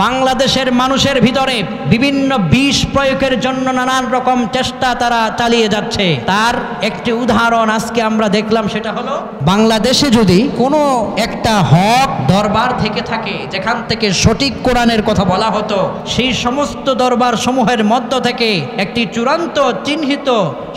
বাংলাদেশের মানুষের ভিতরে বিভিন্ন বিষ প্রয়োগের জন্য নানান রকম চেষ্টা তারা চালিয়ে যাচ্ছে। তার একটি উদাহরণ আজকে আমরা দেখলাম, সেটা হলো বাংলাদেশে যদি কোনো একটা হক দরবার থেকে থাকে যেখান থেকে সঠিক কোরআনের কথা বলা হতো, সেই সমস্ত দরবার সমূহের মধ্য থেকে একটি চূড়ান্ত চিহ্নিত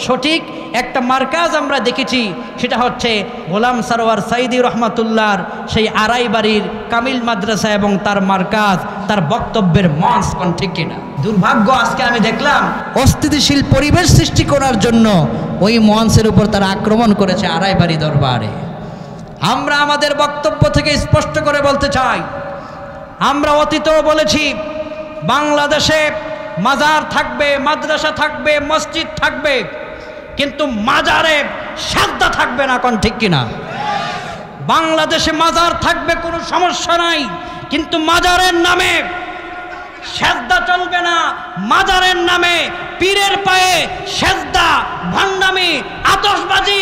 সঠিক একটা মার্কাজ আমরা দেখেছি, সেটা হচ্ছে গোলাম সারোয়ার সাইদি রহমাতুল্লাহর সেই আড়াইবাড়ির কামিল মাদ্রাসা এবং তার মার্কাজ, তার বক্তব্যের মঞ্চ। কোন ঠিক কিনা? দুর্ভাগ্য, আজকে আমি দেখলাম অস্থিতিশীল পরিবেশ সৃষ্টি করার জন্য ওই মঞ্চের উপর তারা আক্রমণ করেছে আড়াইবাড়ি দরবারে। আমরা আমাদের বক্তব্য থেকে স্পষ্ট করে বলতে চাই, আমরা অতীতেও বলেছি বাংলাদেশে মাজার থাকবে, মাদ্রাসা থাকবে, মসজিদ থাকবে, কিন্তু মাজারে সাজদা থাকবে না। কোন ঠিক কিনা? বাংলাদেশে মাজার থাকবে, কোনো সমস্যা নাই, কিন্তু মাজারের নামে সাজদা চলবে না। মাজারের নামে পীরের পায়ে সাজদা, ভণ্ডামি, আতশবাজি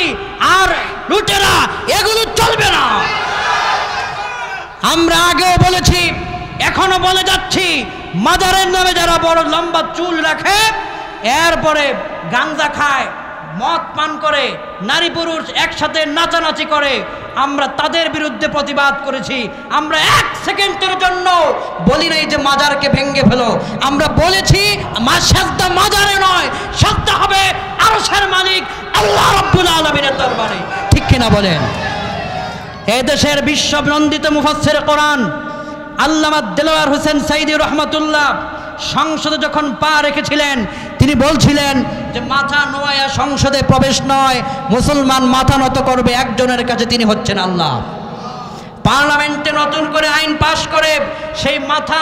আর লুটেরা এগুলো চলবে না। আমরা আগেও বলেছি, এখনো বলে যাচ্ছি, মাজারের নামে যারা বড় লম্বা চুল রাখে, এরপরে গাঞ্জা খায়, মদ পান করে, নারী পুরুষ একসাথে নাচানাচি করে, আমরা তাদের বিরুদ্ধে প্রতিবাদ করেছি। আমরা এক সেকেন্ডের জন্য বলি নাই যে মাজারকে ভেঙে ফেলো। আমরা বলেছি সাজদা মাজারে নয়, সাজদা হবে আরশের মালিক আল্লাহ রাব্বুল আলামিনের দরবারে। ঠিক কিনা বলেন? এই দেশের বিশ্বনন্দিত মুফাসসির কোরআন আল্লামা দেলোয়ার হোসেন সাইদি রহমাতুল্লাহ সংসদে যখন পা রেখেছিলেন, তিনি বলছিলেন যে মাথা নোয়া সংসদে প্রবেশ নয়, মুসলমান মাথা নত করবে একজনের কাছে, তিনি হচ্ছেন আল্লাহ। পার্লামেন্টে নতুন করে আইন পাশ করে সেই মাথা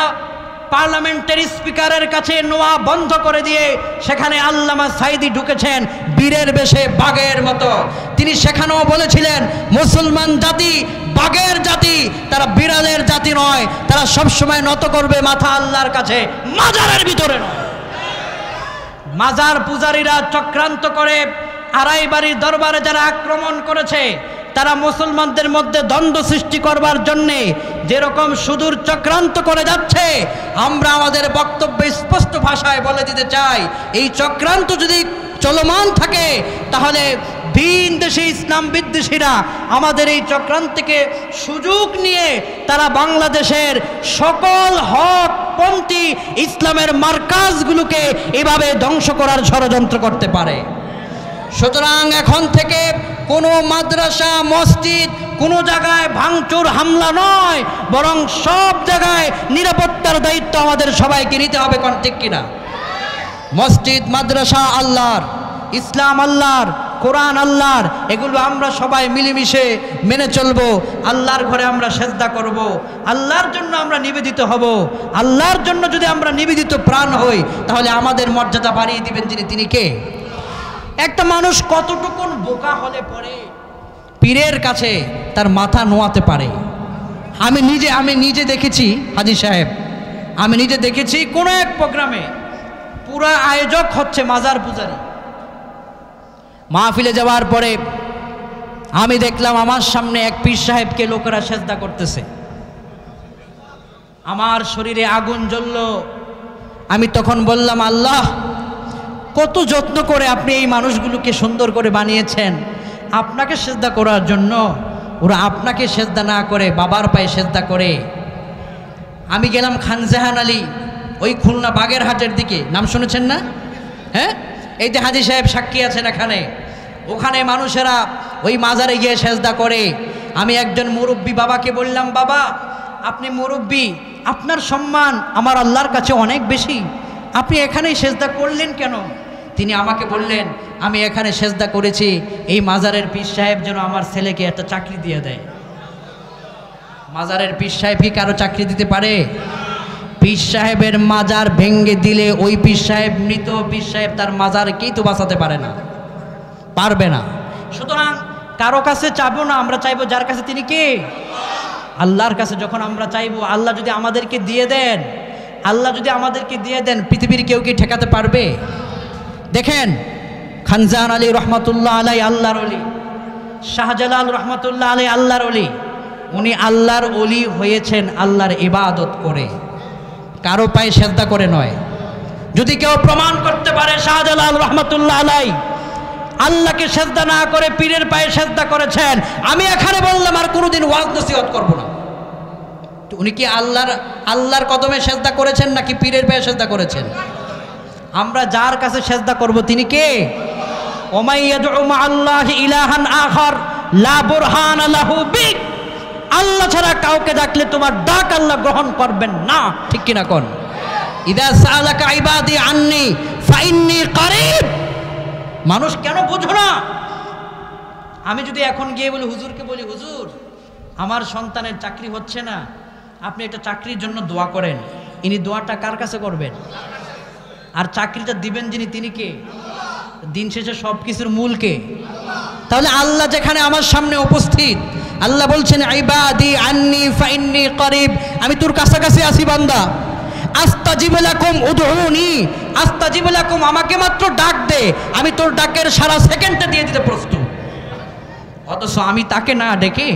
পার্লামেন্টের স্পিকারের কাছে নোয়া বন্ধ করে দিয়ে সেখানে আল্লামা সাইদি ঢুকেছেন বীরের বেশে, বাঘের মতো। তিনি সেখানেও বলেছিলেন মুসলমান জাতি বাঘের জাতি, তারা বিড়ালের জাতি নয়, তারা সবসময় নত করবে মাথা আল্লাহর কাছে, মাজারের ভিতরে নয়। মাজার পূজারীরা চক্রান্ত করে আড়াইবাড়ির দরবারে যারা আক্রমণ করেছে, তারা মুসলমানদের মধ্যে দ্বন্দ্ব সৃষ্টি করবার জন্যে যেরকম সুদূর চক্রান্ত করে যাচ্ছে, আমরা আমাদের বক্তব্যে স্পষ্ট ভাষায় বলে দিতে চাই, এই চক্রান্ত যদি চলমান থাকে তাহলে ভিন দেশে ইসলাম বিদ্বেষীরা আমাদের এই চক্রান্তকে সুযোগ নিয়ে তারা বাংলাদেশের সকল হকপন্থী ইসলামের মার্কাজগুলোকে এভাবে ধ্বংস করার ষড়যন্ত্র করতে পারে। সুতরাং এখন থেকে কোনো মাদ্রাসা, মসজিদ, কোনো জায়গায় ভাঙচুর হামলা নয়, বরং সব জায়গায় নিরাপত্তার দায়িত্ব আমাদের সবাইকে নিতে হবে। কোন ঠিক কিনা? মসজিদ মাদ্রাসা আল্লাহর, ইসলাম আল্লাহর, কোরআন আল্লাহর, এগুলো আমরা সবাই মিলেমিশে মেনে চলবো। আল্লাহর ঘরে আমরা সেজদা করব, আল্লাহর জন্য আমরা নিবেদিত হব। আল্লাহর জন্য যদি আমরা নিবেদিত প্রাণ হই, তাহলে আমাদের মর্যাদা বাড়িয়ে দিবেন যিনি, তিনি কে? একটা মানুষ কতটুকুন বোকা হলে পরে পীরের কাছে তার মাথা নোয়াতে পারে। আমি নিজে দেখেছি হাজী সাহেব, আমি নিজে দেখেছি কোনো এক প্রোগ্রামে পুরা আয়োজক হচ্ছে মাজার পূজারী। মাহফিলে যাওয়ার পরে আমি দেখলাম আমার সামনে এক পীর সাহেবকে লোকেরা সেজদা করতেছে। আমার শরীরে আগুন জ্বলল। আমি তখন বললাম, আল্লাহ, কত যত্ন করে আপনি এই মানুষগুলোকে সুন্দর করে বানিয়েছেন আপনাকে সেজদা করার জন্য, ওরা আপনাকে সেজদা না করে বাবার পায়ে সেজদা করে। আমি গেলাম খানজাহান আলী, ওই খুলনা বাগেরহাটের দিকে, নাম শুনেছেন না? হ্যাঁ, এই যে হাজী সাহেব সাক্ষী আছেন এখানে, ওখানে মানুষেরা ওই মাজারে গিয়ে সেজদা করে। আমি একজন মুরব্বী বাবাকে বললাম, বাবা আপনি মুরব্বী, আপনার সম্মান আমার আল্লাহর কাছে অনেক বেশি, আপনি এখানেই সেজদা করলেন কেন? তিনি আমাকে বললেন, আমি এখানে সেজদা করেছি এই মাজারের পীর সাহেব যেন আমার ছেলেকে একটা চাকরি দিয়ে দেয়। মাজারের পীর সাহেব কি কারো চাকরি দিতে পারে? পীর সাহেবের মাজার ভেঙ্গে দিলে ওই পীর সাহেব মৃত, পীর সাহেব তার মাজারকেই তো বাঁচাতে পারে না, পারবে না। সুতরাং কারো কাছে চাইবো না, আমরা চাইবো যার কাছে তিনি কে? আল্লাহর কাছে। যখন আমরা চাইবো, আল্লাহ যদি আমাদেরকে দিয়ে দেন, আল্লাহ যদি আমাদেরকে দিয়ে দেন, পৃথিবীর কেউ কি ঠেকাতে পারবে? দেখেন খানজাহান আলী রহমতুল্লাহ আলাই আল্লাহর অলি, শাহজালাল রহমতুল্লাহ আলাই আল্লাহর অলি, উনি আল্লাহর অলি হয়েছেন আল্লাহর ইবাদত করে। কারো পায়ে সেজদা করে নয়। যদি কেউ প্রমাণ করতে পারে শাহজালাল রহমতুল্লাহ আলাই আল্লাহকে সেজদা না করে পীরের পায়ে সেজদা করেছেন, আমি এখানে বললাম আর কোনোদিন ওয়াজ নসিহত করব না। উনি কি আল্লাহর কদমে সেজদা করেছেন নাকি পীরের পায়ে সেজদা করেছেন? আমরা যার কাছে সেজদা করব তিনি কে? ওমাই ইয়াদউ মাআল্লাহি ইলাহান আখার লা বুরহানা লাহু বি, আল্লাহ ছাড়া কাউকে ডাকলে তোমার ডাক আল্লাহ গ্রহণ করবেন না, ঠিক কিনা কোন? ইদা সাআলাকা ইবাদি আন্নি ফাইন্নী করিব। মানুষ কেন বুঝো না? আমি যদি এখন গিয়ে বলি হুজুরকে বলি, হুজুর আমার সন্তানের চাকরি হচ্ছে না, আপনি একটা চাকরির জন্য দোয়া করেন, ইনি দোয়াটা কার কাছে করবেন? আর চাকরিটা দিবেন যিনি তিনি কে? দিন শেষে সব কিছুর মূল কে? তাহলে আল্লাহ যেখানে আমার সামনে উপস্থিত, আল্লাহ বলছেন ইবাদি আন্নি ফাইন্নী করিব, আমি তোর কাছাকাছি আছি বান্দা। আস্তাজিব লাকুম উদউনি আস্তাজিব লাকুম, আমাকে মাত্র ডাক দে, আমি তোর ডাকের সারা সেকেন্ডে দিয়ে দিতে প্রস্তুত। অথচ আমি তাকে না ডেকে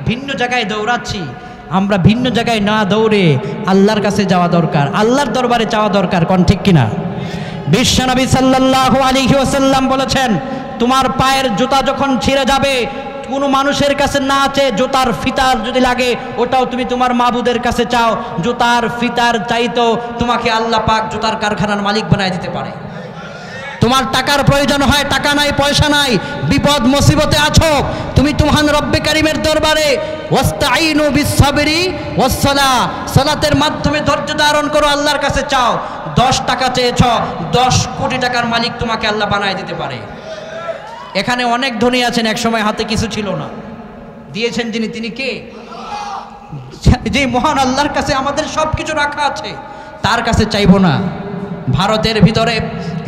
ভিন্ন জায়গায় দৌড়াচ্ছি। আমরা ভিন্ন জায়গায় না দৌড়ে আল্লাহর কাছে যাওয়া দরকার, আল্লাহর দরবারে যাওয়া দরকার, কোন ঠিক কিনা? বিশ্বনবী সাল্লাল্লাহু আলাইহি ওয়াসাল্লাম বলেছেন, তোমার পায়ের জুতা যখন ছিঁড়ে যাবে, কোনো মানুষের কাছে না চেয়ে জুতার ফিতার যদি লাগে ওটাও তুমি তোমার মাবুদের কাছে চাও, জুতার ফিতার চাইতো তোমাকে আল্লাহ পাক জুতার কারখানার মালিক বানায় দিতে পারে। তোমার টাকার প্রয়োজন হয়, টাকা নাই পয়সা নাই, বিপদ মুসিবতে আছো, তুমি তুমহান রব্বে কারিমের দরবারে ওয়াস্তাইনু বিসসাবরি ওয়াসসালাহ, সালাতের মাধ্যমে ধৈর্য ধারণ করো, আল্লাহর কাছে চাও। 10 টাকা চেয়েছ, 10 কোটি টাকার মালিক তোমাকে আল্লাহ বানায় দিতে পারে। এখানে অনেক ধনী আছেন, এক সময় হাতে কিছু ছিল না, দিয়েছেন যিনি তিনি কে? যে মহান আল্লাহর কাছে আমাদের সব কিছু রাখা আছে, তার কাছে চাইবো না। ভারতের ভিতরে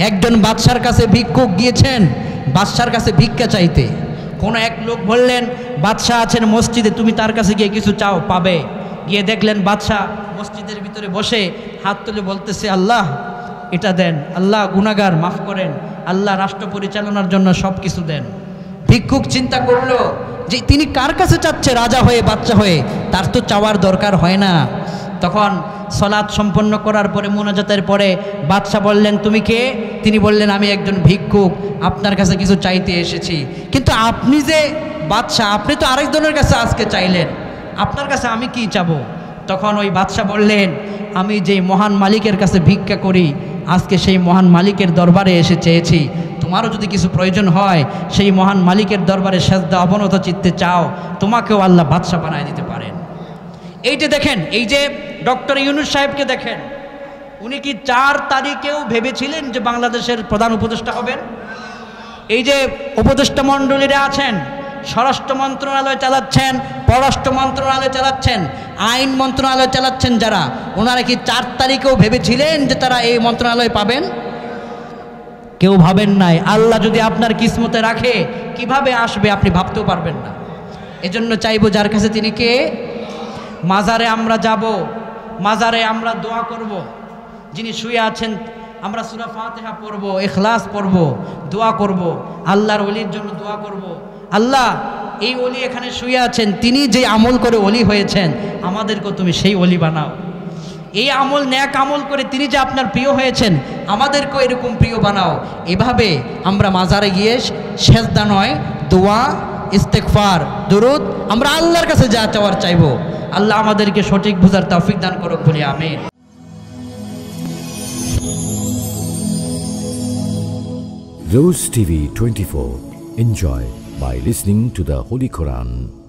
একজন বাদশার কাছে ভিক্ষুক গিয়েছেন, বাদশার কাছে ভিক্ষা চাইতে। কোনো এক লোক বললেন, বাদশাহ আছেন মসজিদে, তুমি তার কাছে গিয়ে কিছু চাও, পাবে। গিয়ে দেখলেন বাদশাহ মসজিদের ভিতরে বসে হাত তুলে বলতেছে, আল্লাহ এটা দেন, আল্লাহ গুনাহগার মাফ করেন, আল্লাহ রাষ্ট্র পরিচালনার জন্য সব কিছু দেন। ভিক্ষুক চিন্তা করলো যে তিনি কার কাছে চাচ্ছে, রাজা হয়ে বাচ্চা হয়ে, তার তো চাওয়ার দরকার হয় না। তখন সালাত সম্পন্ন করার পরে মুনাজাতের পরে বাদশাহ বললেন, তুমি কে? তিনি বললেন, আমি একজন ভিক্ষুক, আপনার কাছে কিছু চাইতে এসেছি। কিন্তু আপনি যে বাদশাহ, আপনি তো আরেকজনের কাছে আজকে চাইলেন, আপনার কাছে আমি কি চাবো? তখন ওই বাদশাহ বললেন, আমি যেই মহান মালিকের কাছে ভিক্ষা করি, আজকে সেই মহান মালিকের দরবারে এসে চেয়েছি, তোমারও যদি কিছু প্রয়োজন হয় সেই মহান মালিকের দরবারে সেজদা অবনত চিত্তে চাও, তোমাকেও আল্লাহ বাদশাহ বানায় দিতে পারেন। এই যে দেখেন, এই যে ডক্টর ইউনূস সাহেবকে দেখেন, উনি কি 4 তারিখেও ভেবেছিলেন যে বাংলাদেশের প্রধান উপদেষ্টা হবেন? এই যে উপদেষ্টা মণ্ডলীরা আছেন, স্বরাষ্ট্র মন্ত্রণালয় চালাচ্ছেন, পররাষ্ট্র মন্ত্রণালয় চালাচ্ছেন, আইন মন্ত্রণালয় চালাচ্ছেন যারা, ওনারা কি 4 তারিখেও ভেবেছিলেন যে তারা এই মন্ত্রণালয় পাবেন? কেউ ভাবেন নাই। আল্লাহ যদি আপনার কিসমতে রাখে, কিভাবে আসবে আপনি ভাবতেও পারবেন না। এজন্য চাইবো যার কাছে তিনি কে? মাজারে আমরা যাব, মাজারে আমরা দোয়া করব, যিনি শুয়ে আছেন আমরা সূরা ফাতিহা পড়ব, ইখলাস পড়ব, দোয়া করব, আল্লাহর ওলির জন্য দোয়া করব। আল্লাহ এই ওলি এখানে শুয়ে আছেন, তিনি যে আমল করে ওলি হয়েছেন, আমাদেরকেও তুমি সেই ওলি বানাও। এই আমল, ন্যাক আমল করে তিনি যে আপনার প্রিয় হয়েছেন, আমাদেরকেও এরকম প্রিয় বানাও। এভাবে আমরা মাজারে গিয়ে সেজদা নয়, দোয়া, ইস্তেগফার, দুরুদ, আমরা আল্লাহর কাছে যা চাওয়ার চাইবো। আল্লাহ আমাদেরকে সঠিক বুঝার তৌফিক দান করুক, বলি আমিন। Rose TV 24. Enjoy by listening to the Holy Quran.